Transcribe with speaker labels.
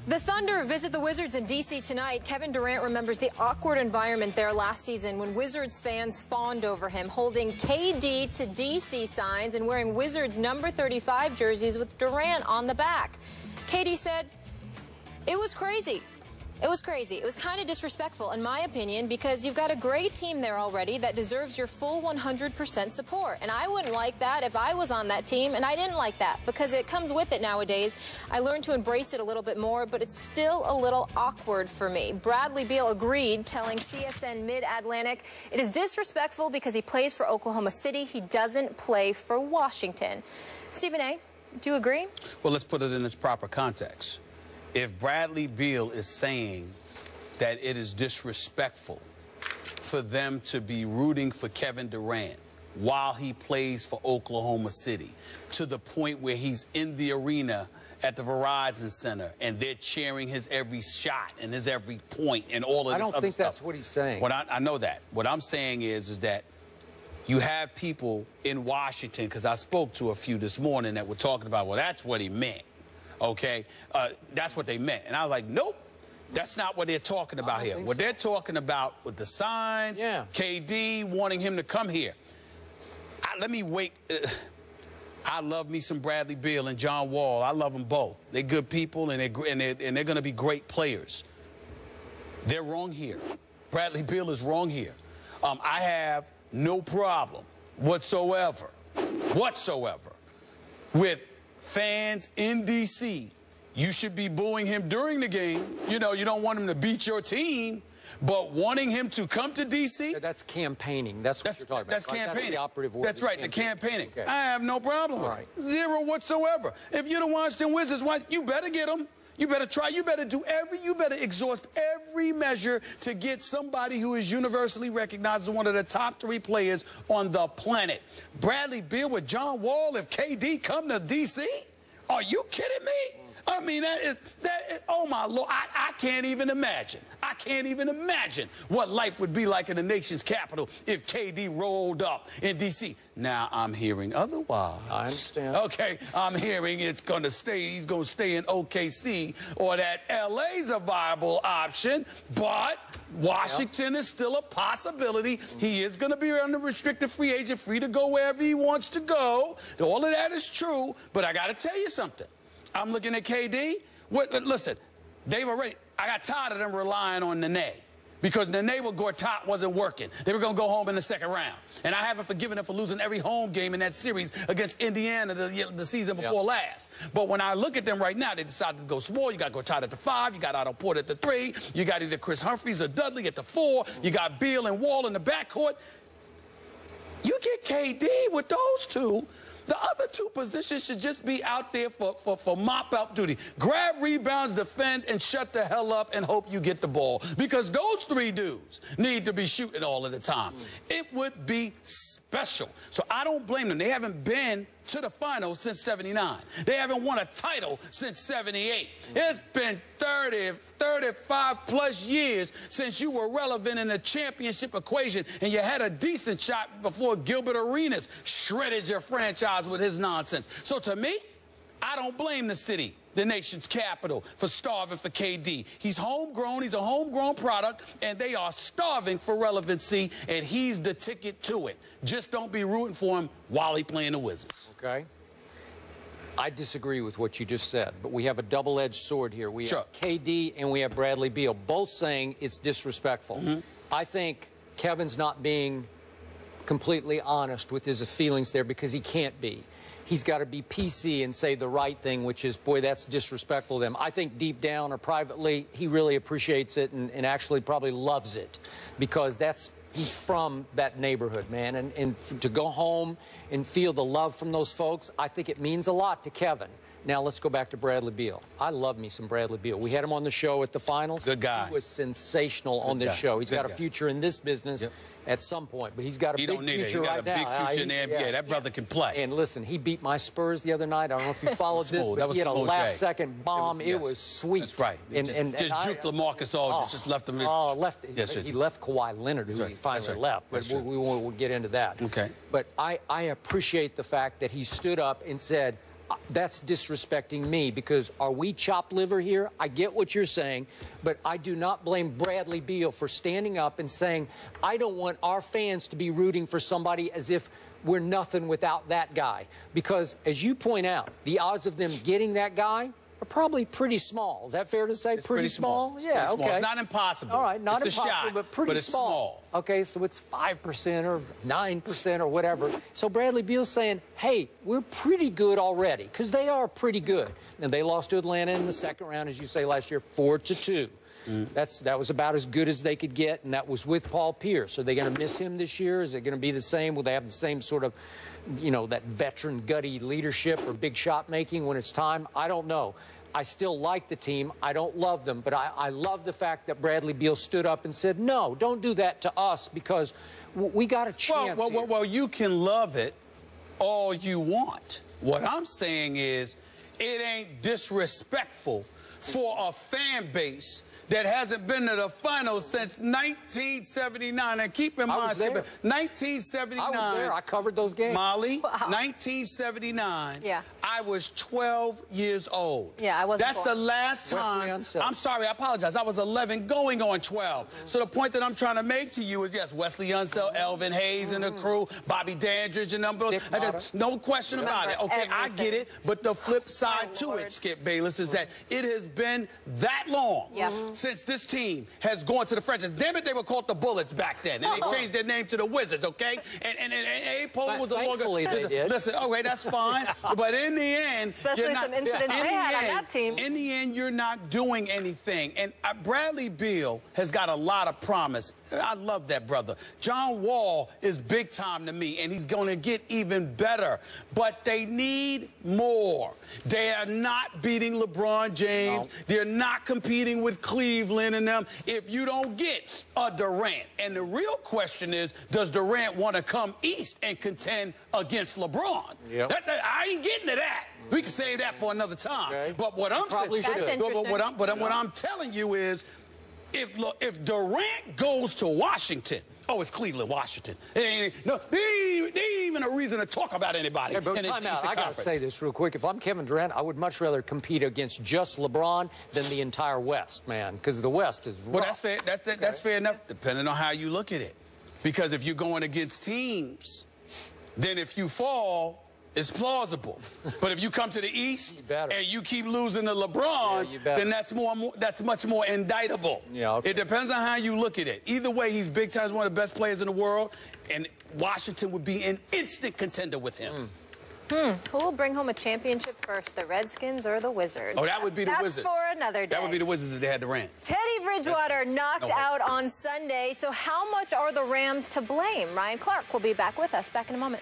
Speaker 1: The Thunder visit the Wizards in D.C. tonight. Kevin Durant remembers the awkward environment there last season when Wizards fans fawned over him, holding KD to D.C. signs and wearing Wizards number 35 jerseys with Durant on the back. KD said, "It was crazy. It was crazy. It was kind of disrespectful, in my opinion, because you've got a great team there already that deserves your full 100% support. And I wouldn't like that if I was on that team, and I didn't like that because it comes with it nowadays. I learned to embrace it a little bit more, but it's still a little awkward for me." Bradley Beal agreed, telling CSN Mid-Atlantic, "It is disrespectful because he plays for Oklahoma City. He doesn't play for Washington." Stephen A., do you agree?
Speaker 2: Well, let's put it in its proper context. If Bradley Beal is saying that it is disrespectful for them to be rooting for Kevin Durant while he plays for Oklahoma City, to the point where he's in the arena at the Verizon Center and they're cheering his every shot and his every point and all of this other stuff.
Speaker 3: I don't think that's what he's saying.
Speaker 2: I know that. What I'm saying is that you have people in Washington, because I spoke to a few this morning that were talking about, well, that's what he meant. Okay, that's what they meant. And I was like, nope, that's not what they're talking about here. What they're talking about with the signs, KD wanting him to come here. Let me wait. I love me some Bradley Beal and John Wall. I love them both. They're good people, and they're going to be great players. They're wrong here. Bradley Beal is wrong here. I have no problem whatsoever with fans in D.C. You should be booing him during the game. You know, you don't want him to beat your team, but wanting him to come to D.C.
Speaker 3: That's campaigning. That's what you're talking about.
Speaker 2: That's campaigning.
Speaker 3: That's the operative word.
Speaker 2: That's right, the campaigning.
Speaker 3: Okay.
Speaker 2: I have no problem with it. Zero whatsoever. If you're the Washington Wizards, you better get them. You better try. You better you better exhaust every measure to get somebody who is universally recognized as one of the top 3 players on the planet. Bradley Beal with John Wall, if KD come to D.C.? Are you kidding me? I mean, that is, oh my Lord, I can't even imagine. I can't even imagine what life would be like in the nation's capital if KD rolled up in D.C. Now, I'm hearing otherwise.
Speaker 3: I understand.
Speaker 2: Okay, I'm hearing he's going to stay in OKC, or that LA's a viable option, but Washington is still a possibility. He is going to be under restricted free agent, free to go wherever he wants to go. All of that is true, but I got to tell you something. I'm looking at KD. Listen, I got tired of them relying on Nene, because Nene with Gortat wasn't working. They were going to go home in the second round. And I haven't forgiven them for losing every home game in that series against Indiana the season before last. But when I look at them right now, they decided to go small. You got Gortat at the 5. You got Otto Porter at the 3. You got either Chris Humphries or Dudley at the 4. You got Beal and Wall in the backcourt. You get KD with those two. The other 2 positions should just be out there for mop-up duty. Grab rebounds, defend, and shut the hell up and hope you get the ball. Because those 3 dudes need to be shooting all of the time. It would be special. So I don't blame them. They haven't been to the finals since '79. They haven't won a title since '78. It's been 35+ years since you were relevant in the championship equation, and you had a decent shot before Gilbert Arenas shredded your franchise with his nonsense. So to me, I don't blame the city, the nation's capital, for starving for KD. He's homegrown. He's a homegrown product, and they are starving for relevancy, and he's the ticket to it. Just don't be rooting for him while he's playing the Wizards.
Speaker 3: Okay. I disagree with what you just said, but we have a double-edged sword here. We have KD and we have Bradley Beal, both saying it's disrespectful. I think Kevin's not being completely honest with his feelings there, because he can't be. He's got to be PC and say the right thing, which is, boy, that's disrespectful to them. I think deep down or privately, he really appreciates it and actually probably loves it, because he's from that neighborhood, man. And to go home and feel the love from those folks, I think it means a lot to Kevin. Now, let's go back to Bradley Beal. I love me some Bradley Beal. We had him on the show at the finals.
Speaker 2: Good guy.
Speaker 3: He was sensational on this show. He's got a future in this business at some point, but he's got a big future right now.
Speaker 2: He got a big future in the NBA. That brother can play.
Speaker 3: And listen, he beat my Spurs the other night. I don't know if you followed this, but he had a last-second bomb. It was sweet.
Speaker 2: That's right. Just juked LaMarcus Aldridge. Just left him.
Speaker 3: He left Kawhi Leonard, who he finally left. But we'll get into that.
Speaker 2: Okay.
Speaker 3: But I appreciate the fact that he stood up and said, that's disrespecting me, because are we chopped liver here? I get what you're saying, but I do not blame Bradley Beal for standing up and saying, I don't want our fans to be rooting for somebody as if we're nothing without that guy. Because, as you point out, the odds of them getting that guy are probably pretty small. Is that fair to say?
Speaker 2: It's pretty small.
Speaker 3: Yeah,
Speaker 2: pretty
Speaker 3: okay.
Speaker 2: small. It's not impossible.
Speaker 3: All right, not
Speaker 2: it's
Speaker 3: impossible,
Speaker 2: a shot,
Speaker 3: but pretty small. Okay, so it's 5% or 9% or whatever. So Bradley Beal's saying, hey, we're pretty good already, because they are pretty good. And they lost to Atlanta in the second round, as you say, last year, 4-2. That was about as good as they could get, and that was with Paul Pierce. Are they going to miss him this year? Is it going to be the same? Will they have the same sort of, you know, that veteran gutty leadership or big shot making when it's time? I don't know. I still like the team. I don't love them, but I love the fact that Bradley Beal stood up and said, no, don't do that to us, because we got a chance.
Speaker 2: Well, you can love it all you want. What I'm saying is, it ain't disrespectful for a fan base that hasn't been to the finals since 1979. And keep in mind, 1979.
Speaker 3: I was there. I covered those games.
Speaker 2: Molly, 1979.
Speaker 1: Yeah.
Speaker 2: I was 12 years old.
Speaker 1: Yeah, I wasn't
Speaker 2: That's
Speaker 1: born.
Speaker 2: the last time. I'm sorry, I apologize. I was 11 going on 12. So the point that I'm trying to make to you is, yes, Wesley Unseld, Elvin Hayes and the crew, Bobby Dandridge and them. No question about it. Okay, I get it. But the flip side to it, Skip Bayless, is that it has been that long since this team has gone to the franchise. Damn it, they were called the Bullets back then, and they changed their name to the Wizards, okay? And A-Pole was the longer.
Speaker 3: They did.
Speaker 2: Listen, okay, that's fine. But in the end,
Speaker 1: especially some incidents they had on that team.
Speaker 2: In the end, you're not doing anything. And Bradley Beal has got a lot of promise. I love that brother. John Wall is big time to me, and he's going to get even better. But they need more. They are not beating LeBron James. No. They're not competing with Cleveland and them if you don't get a Durant. And the real question is, does Durant want to come east and contend against LeBron?
Speaker 3: Yep.
Speaker 2: I ain't getting to that. We can save that for another time. Okay. But what I'm saying, what I'm telling you is, if Durant goes to Washington, oh, it's Cleveland, Washington. There ain't even a reason to talk about anybody.
Speaker 3: Yeah, but time out. I got to say this real quick. If I'm Kevin Durant, I would much rather compete against just LeBron than the entire West, man, because the West is rough.
Speaker 2: Well, that's fair. That's fair enough, depending on how you look at it. Because if you're going against teams, then if you fall, it's plausible. But if you come to the East and you keep losing to LeBron, then that's much more indictable. Yeah, okay. It depends on how you look at it. Either way, he's big time, one of the best players in the world, and Washington would be an instant contender with him.
Speaker 1: Who will bring home a championship first, the Redskins or the Wizards?
Speaker 2: Oh, that would be the Wizards.
Speaker 1: That's for another day.
Speaker 2: That would be the Wizards if they had Durant.
Speaker 1: Teddy Bridgewater knocked out on Sunday. So how much are the Rams to blame? Ryan Clark will be back with us back in a moment.